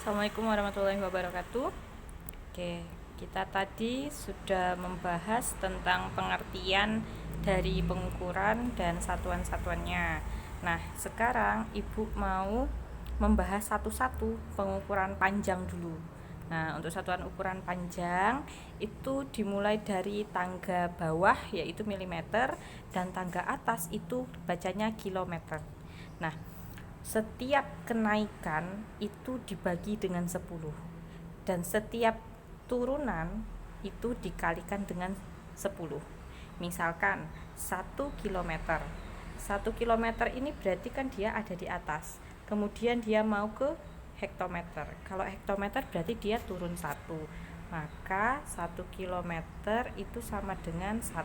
Assalamualaikum warahmatullahi wabarakatuh. Oke, kita tadi sudah membahas tentang pengertian dari pengukuran dan satuan-satuannya. Nah, sekarang Ibu mau membahas satu-satu pengukuran panjang dulu. Nah, untuk satuan ukuran panjang itu dimulai dari tangga bawah yaitu milimeter dan tangga atas itu bacanya kilometer. Nah, setiap kenaikan itu dibagi dengan 10 dan setiap turunan itu dikalikan dengan 10. Misalkan 1 kilometer. 1 kilometer ini berarti kan dia ada di atas. Kemudian dia mau ke hektometer. Kalau hektometer berarti dia turun 1. Maka 1 kilometer itu sama dengan 1,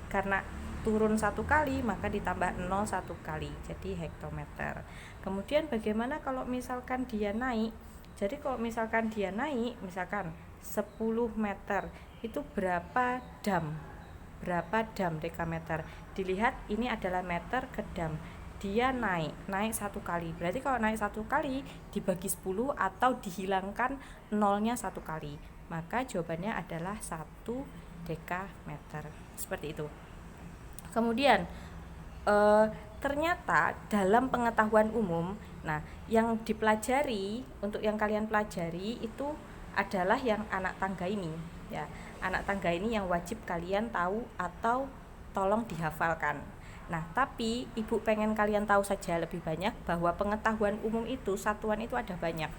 karena turun 1 kali maka ditambah 0 1 kali, jadi hektometer. Kemudian bagaimana kalau misalkan dia naik? Jadi kalau misalkan dia naik, misalkan 10 meter, itu berapa dam? Berapa dam dekameter? Dilihat ini adalah meter ke dam. Dia naik 1 kali. Berarti kalau naik 1 kali dibagi 10 atau dihilangkan nolnya 1 kali. Maka jawabannya adalah 1 dekameter. Seperti itu. Kemudian ternyata dalam pengetahuan umum, nah yang dipelajari untuk yang kalian pelajari itu adalah yang anak tangga ini, ya. Anak tangga ini yang wajib kalian tahu atau tolong dihafalkan. Nah, tapi Ibu pengen kalian tahu saja lebih banyak bahwa pengetahuan umum itu satuan itu ada banyak.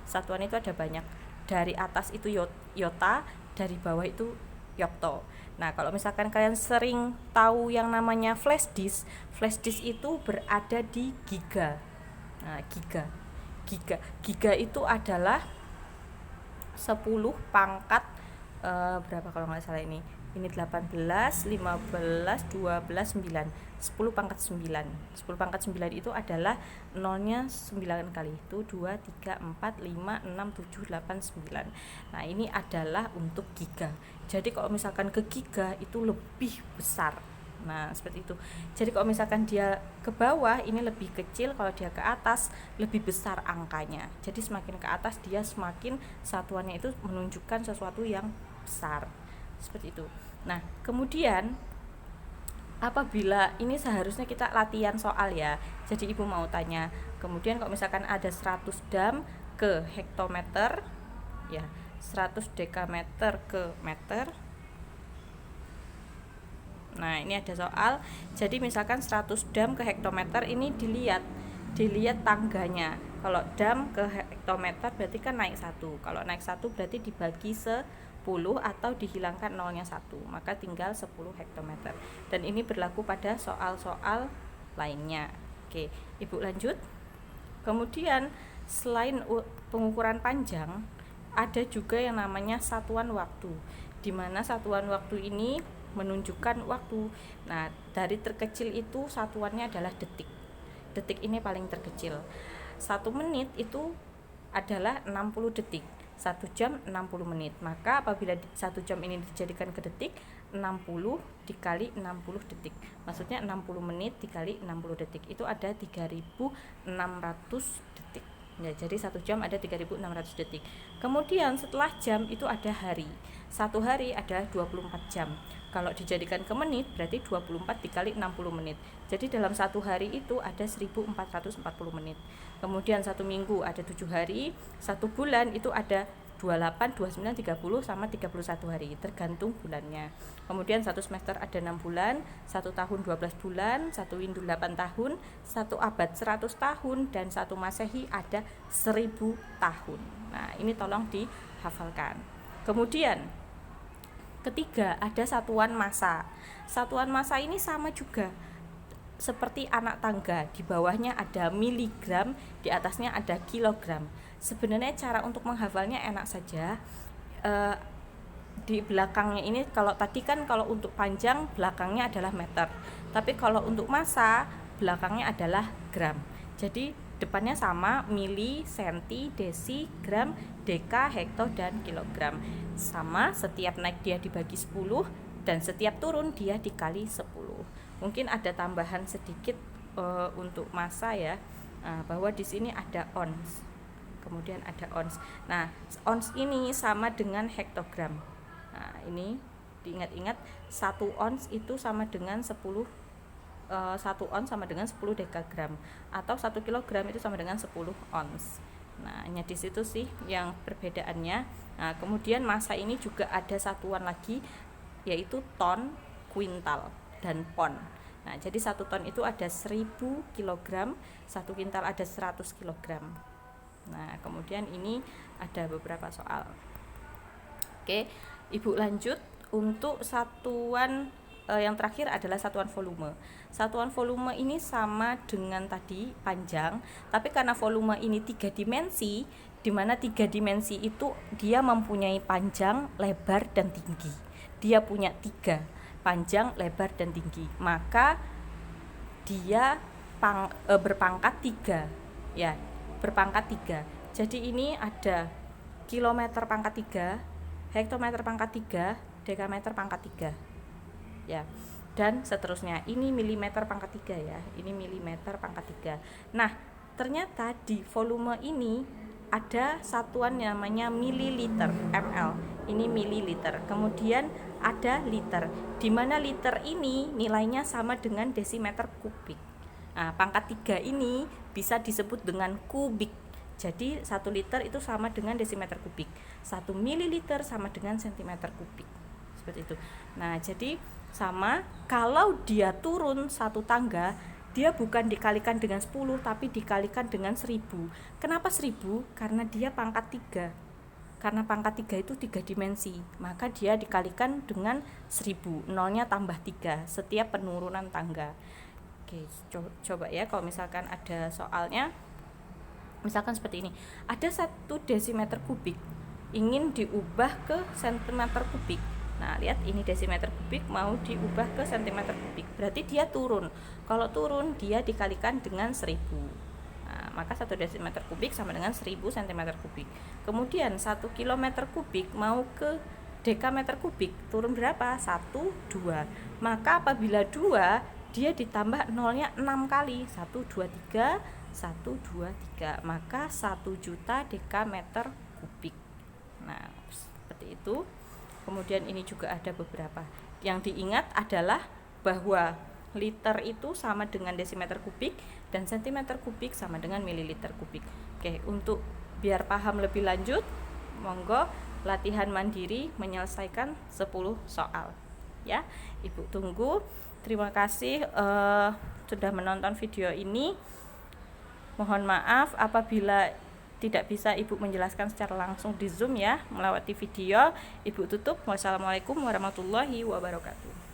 Satuan itu ada banyak. Dari atas itu yota, dari bawah itu yokto. Nah, kalau misalkan kalian sering tahu yang namanya flash disk itu berada di giga. Nah, giga itu adalah 10 pangkat berapa kalau nggak salah ini 18, 15, 12, 9. 10 pangkat 9. 10 pangkat 9 itu adalah nolnya 9 kali. Itu 2, 3, 4, 5, 6, 7, 8, 9. Nah, ini adalah untuk giga. Jadi kalau misalkan ke giga itu lebih besar. Nah, seperti itu. Jadi kalau misalkan dia ke bawah ini lebih kecil, kalau dia ke atas lebih besar angkanya. Jadi semakin ke atas dia semakin satuannya itu menunjukkan sesuatu yang besar. Seperti itu. Nah, kemudian apabila ini seharusnya kita latihan soal ya. Jadi Ibu mau tanya, kemudian kalau misalkan ada 100 dam ke hektometer, ya, 100 dekameter ke meter. Nah, ini ada soal. Jadi misalkan 100 dam ke hektometer, ini dilihat tangganya. Kalau dam ke hektometer berarti kan naik 1. Kalau naik 1 berarti dibagi 10 atau dihilangkan nolnya 1. Maka tinggal 10 hektometer. Dan ini berlaku pada soal-soal lainnya. Oke, Ibu lanjut. Kemudian selain pengukuran panjang, ada juga yang namanya satuan waktu, di mana satuan waktu ini menunjukkan waktu. Nah, dari terkecil itu satuannya adalah detik. Detik ini paling terkecil. 1 menit itu adalah 60 detik. 1 jam 60 menit. Maka apabila 1 jam ini dijadikan ke detik, 60 dikali 60 detik. Maksudnya 60 menit dikali 60 detik. Itu ada 3600 detik. Ya, jadi 1 jam ada 3600 detik. Kemudian setelah jam itu ada hari. 1 hari ada 24 jam. Kalau dijadikan ke menit berarti 24 dikali 60 menit. Jadi dalam 1 hari itu ada 1440 menit. Kemudian 1 minggu ada 7 hari, 1 bulan itu ada 28, 29, 30 sama 31 hari, tergantung bulannya. Kemudian 1 semester ada 6 bulan, 1 tahun 12 bulan, 1 windu 8 tahun, 1 abad 100 tahun, dan 1 masehi ada 1000 tahun. Nah, ini tolong dihafalkan. Kemudian ketiga ada satuan massa. Satuan massa ini sama juga seperti anak tangga, di bawahnya ada miligram, di atasnya ada kilogram. Sebenarnya cara untuk menghafalnya enak saja. Di belakangnya ini, kalau tadi kan kalau untuk panjang belakangnya adalah meter, tapi kalau untuk massa belakangnya adalah gram. Jadi depannya sama, mili, senti, desi, gram, deka, hekto, dan kilogram. Sama, setiap naik dia dibagi 10 dan setiap turun dia dikali 10. Mungkin ada tambahan sedikit untuk massa ya, bahwa di sini ada ons. kemudian ada ons. Nah, ons ini sama dengan hektogram. Nah, ini diingat-ingat, 1 ons itu sama dengan 10 1 ons sama dengan 10 dekagram, atau 1 kilogram itu sama dengan 10 ons. Nah, hanya di situ sih yang perbedaannya. Nah, kemudian massa ini juga ada satuan lagi, yaitu ton, kuintal, dan pon. Nah, jadi 1 ton itu ada 1000 kg, 1 kuintal ada 100 kg. Nah, kemudian ini ada beberapa soal. Oke, Ibu lanjut untuk satuan yang terakhir adalah satuan volume. Satuan volume ini sama dengan tadi panjang, tapi karena volume ini 3 dimensi, di mana 3 dimensi itu dia mempunyai panjang, lebar, dan tinggi. Dia punya 3, panjang, lebar, dan tinggi. Maka dia berpangkat 3, ya, berpangkat 3. Jadi ini ada kilometer pangkat 3, hektometer pangkat 3, dekameter pangkat 3. Ya, dan seterusnya. Ini milimeter pangkat 3 ya. Ini milimeter pangkat 3. Nah, ternyata di volume ini ada satuan namanya mililiter, ml. Ini mililiter. Kemudian ada liter, di mana liter ini nilainya sama dengan desimeter kubik. Nah, pangkat 3 ini bisa disebut dengan kubik. Jadi 1 liter itu sama dengan desimeter kubik. 1 mililiter sama dengan sentimeter kubik. Seperti itu. Nah, jadi sama, kalau dia turun 1 tangga, dia bukan dikalikan dengan 10 tapi dikalikan dengan 1000. Kenapa 1000? Karena dia pangkat 3. Karena pangkat 3 itu 3 dimensi, maka dia dikalikan dengan 1000. Nolnya tambah 3 setiap penurunan tangga. Oke, coba ya kalau misalkan ada soalnya. Misalkan seperti ini. Ada 1 desimeter kubik ingin diubah ke sentimeter kubik. Nah, lihat ini desimeter kubik mau diubah ke sentimeter kubik. Berarti dia turun. Kalau turun dia dikalikan dengan 1000. Nah, maka 1 desimeter kubik sama dengan 1000 cm kubik. Kemudian 1 kilometer kubik mau ke dekameter kubik, turun berapa? 1, 2. Maka apabila 2, dia ditambah nolnya 6 kali. 1, 2, 3, 1, 2, 3. Maka 1 juta dekameter kubik. Nah, seperti itu. Kemudian ini juga ada beberapa. Yang diingat adalah bahwa liter itu sama dengan desimeter kubik dan sentimeter kubik sama dengan mililiter kubik. Oke, untuk biar paham lebih lanjut, monggo latihan mandiri menyelesaikan 10 soal. Ya, Ibu tunggu. Terima kasih sudah menonton video ini. Mohon maaf apabila tidak bisa Ibu menjelaskan secara langsung di Zoom ya, melewati video. Ibu tutup. Wassalamualaikum warahmatullahi wabarakatuh.